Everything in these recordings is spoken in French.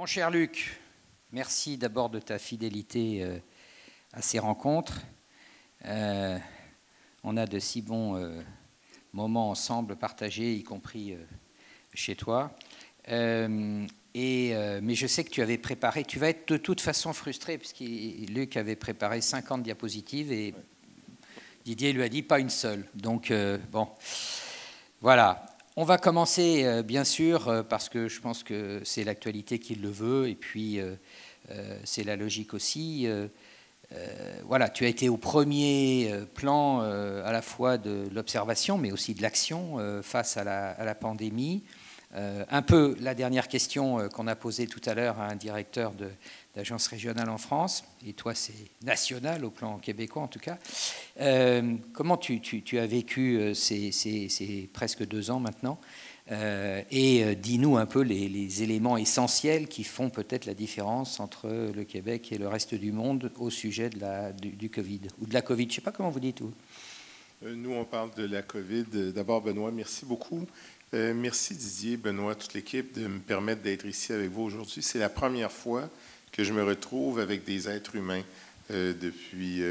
Mon cher Luc, merci d'abord de ta fidélité à ces rencontres. On a de si bons moments ensemble partagés, y compris chez toi. Mais je sais que tu avais préparé, tu vas être de toute façon frustré, puisque Luc avait préparé 50 diapositives et Didier lui a dit pas une seule. Donc, bon, voilà. On va commencer, bien sûr, parce que je pense que c'est l'actualité qui le veut, et puis c'est la logique aussi. Voilà, tu as été au premier plan à la fois de l'observation, mais aussi de l'action face à la pandémie. Un peu la dernière question qu'on a posée tout à l'heure à un directeur d'agence régionale en France, et toi c'est national au plan québécois en tout cas. Comment tu as vécu ces presque 2 ans maintenant et dis-nous un peu les éléments essentiels qui font peut-être la différence entre le Québec et le reste du monde au sujet du Covid, ou de la Covid, je ne sais pas comment vous dites. Nous, on parle de la COVID. D'abord, Benoît, merci beaucoup. Merci Didier, Benoît, toute l'équipe de me permettre d'être ici avec vous aujourd'hui. C'est la première fois que je me retrouve avec des êtres humains depuis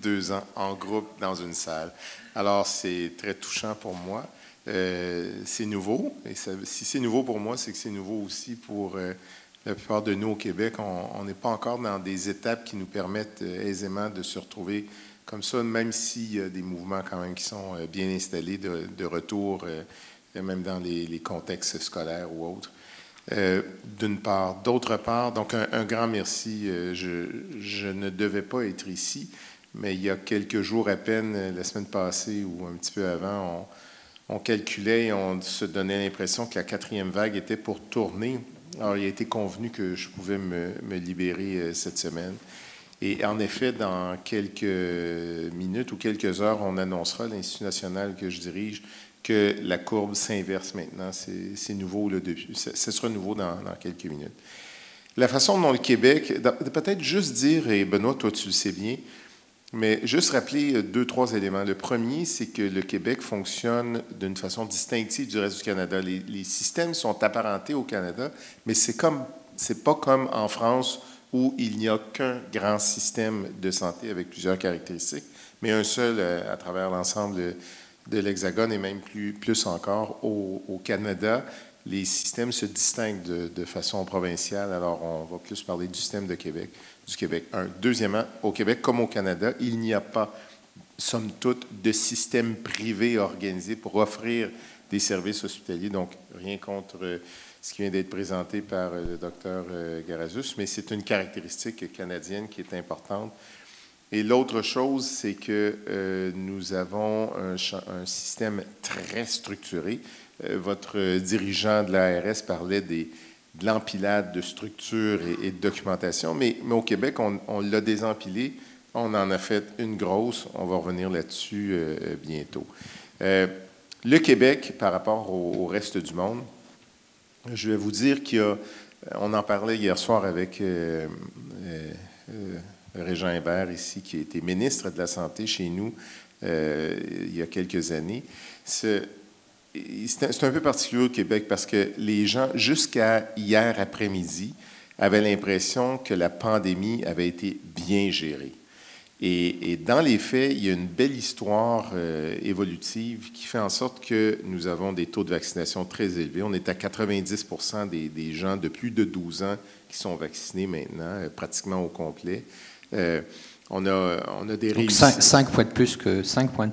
2 ans en groupe dans une salle. Alors, c'est très touchant pour moi. C'est nouveau. Et si c'est nouveau pour moi, c'est que c'est nouveau aussi pour la plupart de nous au Québec. On n'est pas encore dans des étapes qui nous permettent aisément de se retrouver comme ça, même s'il y a des mouvements quand même qui sont bien installés de retour, même dans les contextes scolaires ou autres. D'une part. D'autre part, donc un grand merci. Je ne devais pas être ici, mais il y a quelques jours à peine, la semaine passée ou un petit peu avant, on calculait et on se donnait l'impression que la 4e vague était pour tourner. Alors, il a été convenu que je pouvais me libérer cette semaine. Et en effet, dans quelques minutes ou quelques heures, on annoncera, l'Institut national que je dirige, que la courbe s'inverse maintenant. C'est nouveau, ce sera nouveau dans quelques minutes. La façon dont le Québec, peut-être juste dire, et Benoît, toi tu le sais bien, mais juste rappeler 2-3 éléments. Le premier, c'est que le Québec fonctionne d'une façon distinctive du reste du Canada. Les systèmes sont apparentés au Canada, mais c'est pas comme en France où il n'y a qu'un grand système de santé avec plusieurs caractéristiques, mais un seul à travers l'ensemble de l'Hexagone et même plus encore. Au Canada, les systèmes se distinguent de façon provinciale. Alors, on va plus parler du système du Québec. Deuxièmement, au Québec comme au Canada, il n'y a pas, somme toute, de système privé organisé pour offrir des services hospitaliers. Donc, rien contre ce qui vient d'être présenté par le docteur Garazus, mais c'est une caractéristique canadienne qui est importante. Et l'autre chose, c'est que nous avons un système très structuré. Votre dirigeant de l'ARS parlait de l'empilade de structures et de documentation, mais au Québec, on l'a désempilé. On en a fait une grosse. On va revenir là-dessus bientôt. Le Québec, par rapport au reste du monde, je vais vous dire on en parlait hier soir avec Régent Hébert ici, qui a été ministre de la Santé chez nous il y a quelques années. C'est un peu particulier au Québec parce que les gens, jusqu'à hier après-midi, avaient l'impression que la pandémie avait été bien gérée. Et dans les faits, il y a une belle histoire évolutive qui fait en sorte que nous avons des taux de vaccination très élevés. On est à 90 % des gens de plus de 12 ans qui sont vaccinés maintenant, pratiquement au complet. On a des réussites. 5 points de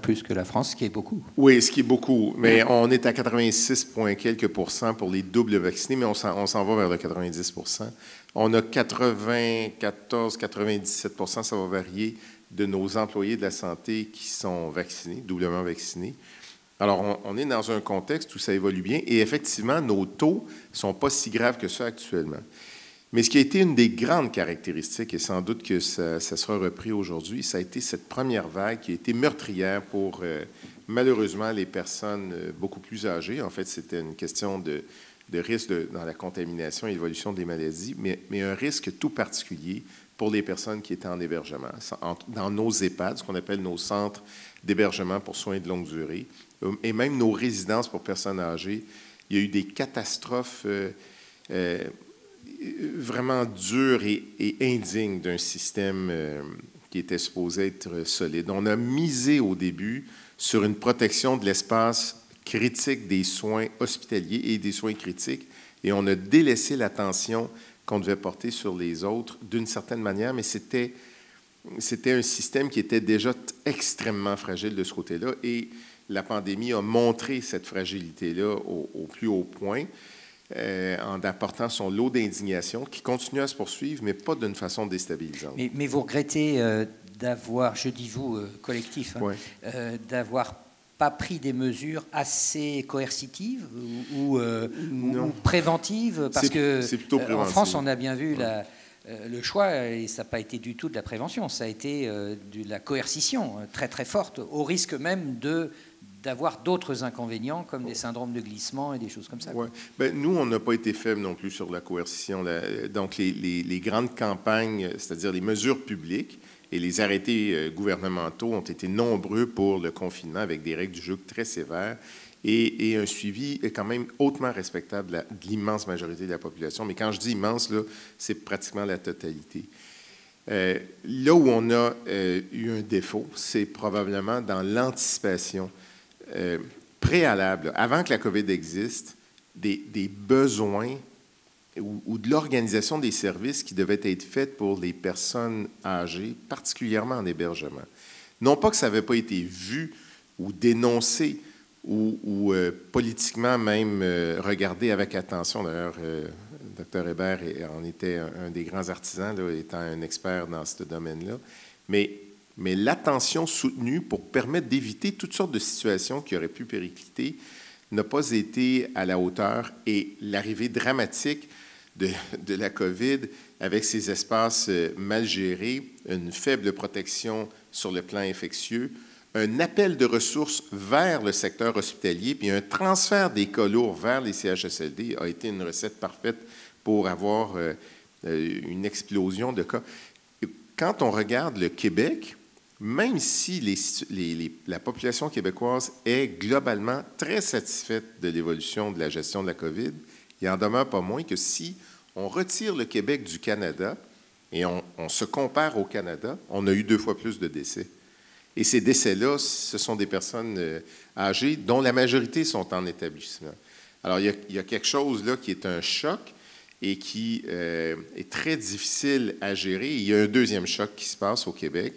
plus que la France, ce qui est beaucoup. Oui, ce qui est beaucoup. Mais on est à 86 quelques % pour les doubles vaccinés, mais on s'en va vers le 90 %. On a 94, 97 %, ça va varier, de nos employés de la santé qui sont vaccinés, doublement vaccinés. Alors, on est dans un contexte où ça évolue bien et effectivement, nos taux ne sont pas si graves que ça actuellement. Mais ce qui a été une des grandes caractéristiques, et sans doute que ça sera repris aujourd'hui, ça a été cette première vague qui a été meurtrière pour, malheureusement, les personnes beaucoup plus âgées. En fait, c'était une question de risque dans la contamination et l'évolution des maladies, mais un risque tout particulier pour les personnes qui étaient en hébergement, dans nos EHPAD, ce qu'on appelle nos centres d'hébergement pour soins de longue durée, et même nos résidences pour personnes âgées. Il y a eu des catastrophes vraiment dur et indigne d'un système qui était supposé être solide. On a misé au début sur une protection de l'espace critique des soins hospitaliers et des soins critiques, et on a délaissé l'attention qu'on devait porter sur les autres d'une certaine manière, mais c'était un système qui était déjà extrêmement fragile de ce côté-là, et la pandémie a montré cette fragilité-là au plus haut point, en apportant son lot d'indignation qui continue à se poursuivre, mais pas d'une façon déstabilisante. Mais vous regrettez d'avoir, je dis vous, collectif, hein, ouais. D'avoir pas pris des mesures assez coercitives ou préventives, parce que en France, on a bien vu le choix, et ça n'a pas été du tout de la prévention, ça a été de la coercition très très forte, au risque même d'avoir d'autres inconvénients comme des syndromes de glissement et des choses comme ça. Ouais. Bien, nous, on n'a pas été faibles non plus sur la coercition. Donc, les grandes campagnes, c'est-à-dire les mesures publiques et les arrêtés gouvernementaux ont été nombreux pour le confinement avec des règles du jeu très sévères et un suivi quand même hautement respectable de l'immense majorité de la population. Mais quand je dis immense, là, c'est pratiquement la totalité. Là où on a eu un défaut, c'est probablement dans l'anticipation préalable, avant que la COVID existe, des besoins ou de l'organisation des services qui devaient être faits pour les personnes âgées, particulièrement en hébergement. Non pas que ça n'avait pas été vu ou dénoncé ou politiquement même regardé avec attention. D'ailleurs, Dr Hébert en était un des grands artisans, là, étant un expert dans ce domaine-là. Mais l'attention soutenue pour permettre d'éviter toutes sortes de situations qui auraient pu péricliter n'a pas été à la hauteur, et l'arrivée dramatique de la COVID avec ces espaces mal gérés, une faible protection sur le plan infectieux, un appel de ressources vers le secteur hospitalier, puis un transfert des cas lourds vers les CHSLD a été une recette parfaite pour avoir une explosion de cas. Quand on regarde le Québec, même si la population québécoise est globalement très satisfaite de l'évolution de la gestion de la COVID, il en demeure pas moins que si on retire le Québec du Canada et on se compare au Canada, on a eu 2 fois plus de décès. Et ces décès-là, ce sont des personnes âgées dont la majorité sont en établissement. Alors, il y a quelque chose là qui est un choc et qui est très difficile à gérer. Il y a un deuxième choc qui se passe au Québec,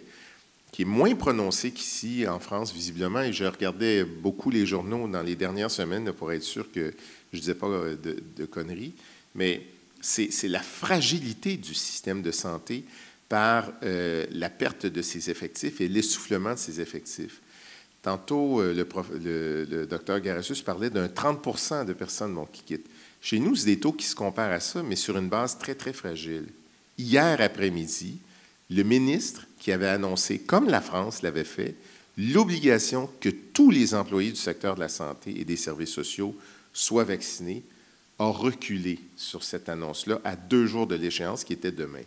qui est moins prononcé qu'ici en France, visiblement. Et je regardais beaucoup les journaux dans les dernières semaines pour être sûr que je ne disais pas de conneries. Mais c'est la fragilité du système de santé par la perte de ses effectifs et l'essoufflement de ses effectifs. Tantôt, le docteur Garassus parlait d'un 30 % de personnes qui quittent. Chez nous, c'est des taux qui se comparent à ça, mais sur une base très, très fragile. Hier après-midi, le ministre qui avait annoncé, comme la France l'avait fait, l'obligation que tous les employés du secteur de la santé et des services sociaux soient vaccinés, a reculé sur cette annonce-là à 2 jours de l'échéance qui était demain.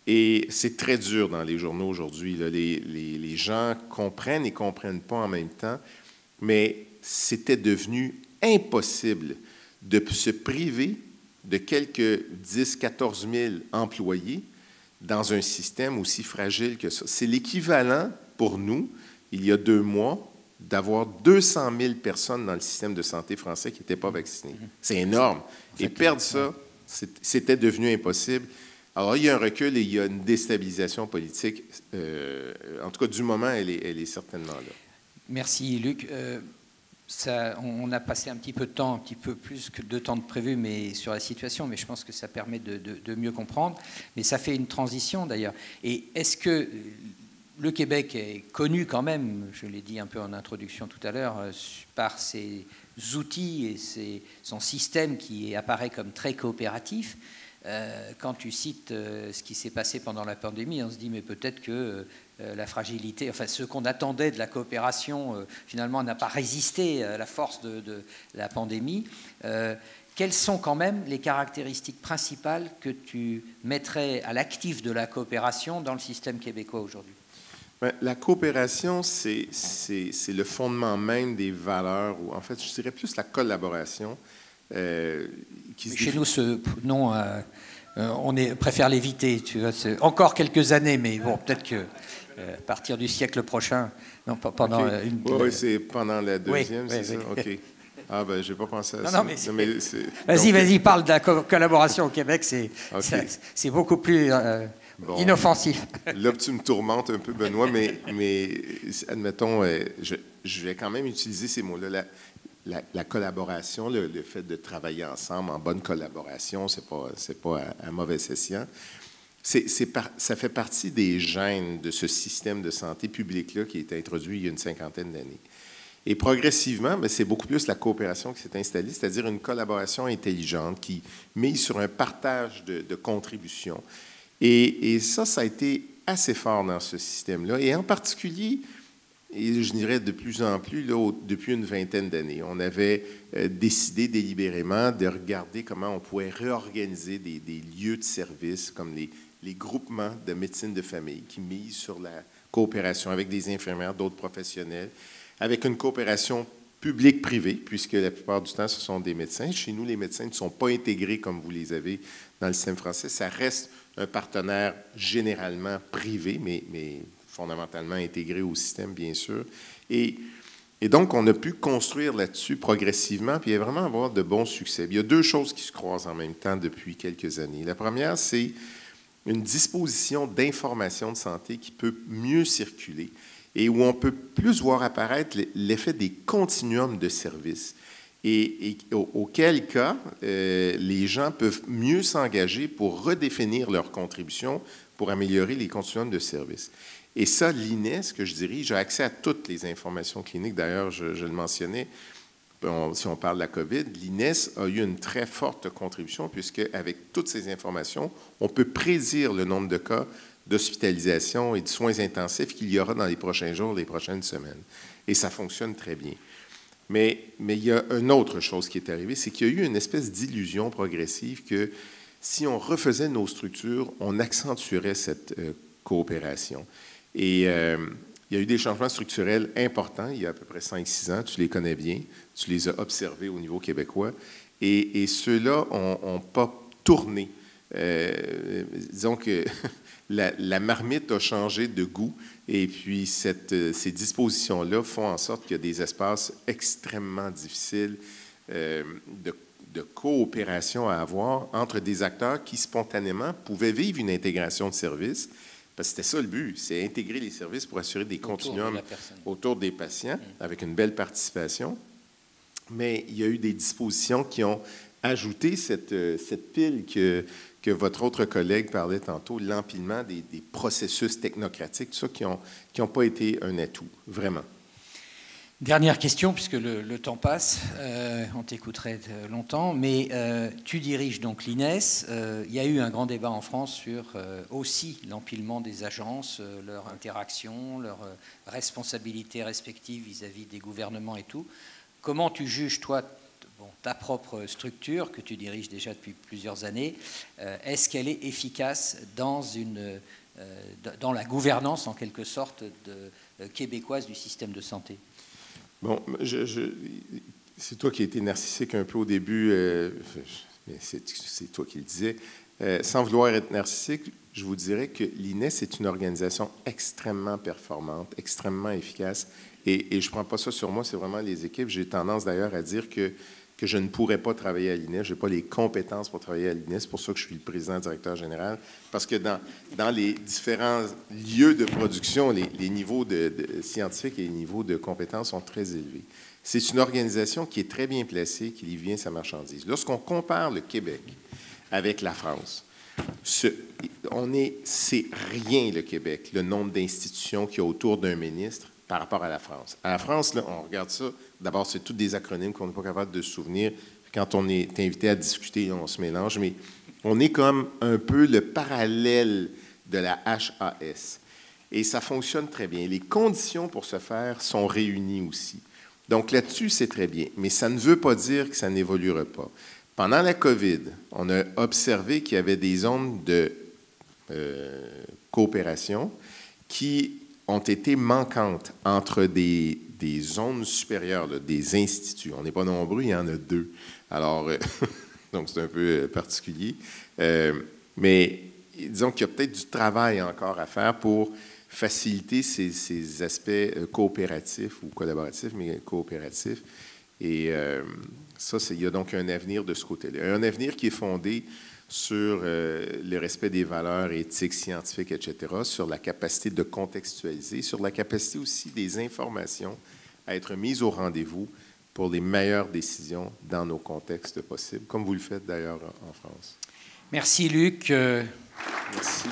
Et c'est très dur dans les journaux aujourd'hui. Les gens comprennent et ne comprennent pas en même temps, mais c'était devenu impossible de se priver de quelques 10 000 à 14 000 employés dans un système aussi fragile que ça. C'est l'équivalent pour nous, il y a 2 mois, d'avoir 200 000 personnes dans le système de santé français qui n'étaient pas vaccinées. C'est énorme. Et perdre ça, c'était devenu impossible. Alors, il y a un recul et il y a une déstabilisation politique. En tout cas, du moment, elle est certainement là. Merci, Luc. On a passé un petit peu de temps, un petit peu plus que de temps de prévu, mais sur la situation, mais je pense que ça permet de mieux comprendre. Mais ça fait une transition, d'ailleurs. Et est-ce que le Québec est connu quand même, je l'ai dit un peu en introduction tout à l'heure, par ses outils et son système qui apparaît comme très coopératif. Quand tu cites ce qui s'est passé pendant la pandémie, on se dit mais peut-être que la fragilité, enfin ce qu'on attendait de la coopération finalement n'a pas résisté à la force de la pandémie. Quelles sont quand même les caractéristiques principales que tu mettrais à l'actif de la coopération dans le système québécois aujourd'hui? La coopération, c'est le fondement même des valeurs, ou en fait, je dirais plus la collaboration Chez nous, ce nom, préfère l'éviter. Tu vois, encore quelques années, mais bon, peut-être que à partir du siècle prochain, non, pendant une... Oui, c'est pendant la deuxième, c'est ça? OK. Ah, ben, je n'ai pas pensé à ça. Non, mais vas-y, parle de la collaboration au Québec, c'est beaucoup plus inoffensif. Là, tu me tourmentes un peu, Benoît, mais admettons, je vais quand même utiliser ces mots-là. La collaboration, le fait de travailler ensemble en bonne collaboration, c'est pas à mauvais escient. Ça fait partie des gènes de ce système de santé publique-là qui a été introduit il y a une cinquantaine d'années. Et progressivement, c'est beaucoup plus la coopération qui s'est installée, c'est-à-dire une collaboration intelligente qui mise sur un partage de contributions. Et ça a été assez fort dans ce système-là. Et en particulier, et je dirais de plus en plus, là, depuis une vingtaine d'années, on avait décidé délibérément de regarder comment on pouvait réorganiser des lieux de service comme les groupements de médecine de famille qui misent sur la coopération avec des infirmières, d'autres professionnels, avec une coopération publique-privée, puisque la plupart du temps, ce sont des médecins. Chez nous, les médecins ne sont pas intégrés comme vous les avez dans le système français. Ça reste un partenaire généralement privé, mais fondamentalement intégré au système, bien sûr. Et donc, on a pu construire là-dessus progressivement, puis il y a vraiment avoir de bons succès. Il y a deux choses qui se croisent en même temps depuis quelques années. La première, c'est une disposition d'information de santé qui peut mieux circuler et où on peut plus voir apparaître l'effet des continuums de services et auquel cas les gens peuvent mieux s'engager pour redéfinir leurs contributions pour améliorer les continuums de services. Et ça, l'INES, que je dirige, a accès à toutes les informations cliniques. D'ailleurs, je le mentionnais, si on parle de la COVID, l'INES a eu une très forte contribution puisque avec toutes ces informations, on peut prédire le nombre de cas d'hospitalisation et de soins intensifs qu'il y aura dans les prochains jours, les prochaines semaines. Et ça fonctionne très bien. Mais il y a une autre chose qui est arrivée, c'est qu'il y a eu une espèce d'illusion progressive que si on refaisait nos structures, on accentuerait cette coopération. Et il y a eu des changements structurels importants il y a à peu près 5-6 ans. Tu les connais bien. Tu les as observés au niveau québécois. Et ceux-là n'ont pas tourné. Disons que la marmite a changé de goût. Et puis, ces dispositions-là font en sorte qu'il y a des espaces extrêmement difficiles de coopération à avoir entre des acteurs qui, spontanément, pouvaient vivre une intégration de services. Parce que c'était ça le but, c'est intégrer les services pour assurer des continuums autour des patients, avec une belle participation. Mais il y a eu des dispositions qui ont ajouté cette pile que votre autre collègue parlait tantôt, l'empilement des processus technocratiques, tout ça qui n'ont pas été un atout, vraiment. Dernière question, puisque le temps passe, on t'écouterait longtemps, mais tu diriges donc l'INES. Il y a eu un grand débat en France sur aussi l'empilement des agences, leur interaction, leurs responsabilités respectives vis-à-vis des gouvernements et tout. Comment tu juges, toi, ta propre structure, que tu diriges déjà depuis plusieurs années, est-ce qu'elle est efficace dans la gouvernance, en quelque sorte, québécoise du système de santé ? Bon, c'est toi qui as été narcissique un peu au début, c'est toi qui le disais. Sans vouloir être narcissique, je vous dirais que l'INES est une organisation extrêmement performante, extrêmement efficace. Et je ne prends pas ça sur moi, c'est vraiment les équipes. J'ai tendance d'ailleurs à dire que je ne pourrais pas travailler à l'INES. Je n'ai pas les compétences pour travailler à l'INES. C'est pour ça que je suis le président-directeur général. Parce que dans les différents lieux de production, les niveaux scientifiques et les niveaux de compétences sont très élevés. C'est une organisation qui est très bien placée, qui livre bien sa marchandise. Lorsqu'on compare le Québec avec la France, c'est rien le Québec, le nombre d'institutions qu'il y a autour d'un ministre par rapport à la France. À la France, là, on regarde ça. D'abord, c'est tous des acronymes qu'on n'est pas capable de se souvenir. Quand on est invité à discuter, on se mélange. Mais on est comme un peu le parallèle de la HAS. Et ça fonctionne très bien. Les conditions pour ce faire sont réunies aussi. Donc là-dessus, c'est très bien. Mais ça ne veut pas dire que ça n'évoluera pas. Pendant la COVID, on a observé qu'il y avait des zones de coopération qui ont été manquantes entre des des zones supérieures, là, des instituts. On n'est pas nombreux, il y en a 2. Alors, donc c'est un peu particulier. Mais disons qu'il y a peut-être du travail encore à faire pour faciliter ces aspects coopératifs ou collaboratifs, mais coopératifs. Et ça, il y a donc un avenir de ce côté-là. Un avenir qui est fondé sur le respect des valeurs éthiques, scientifiques, etc., sur la capacité de contextualiser, sur la capacité aussi des informations à être mises au rendez-vous pour les meilleures décisions dans nos contextes possibles, comme vous le faites d'ailleurs en France. Merci Luc. Merci.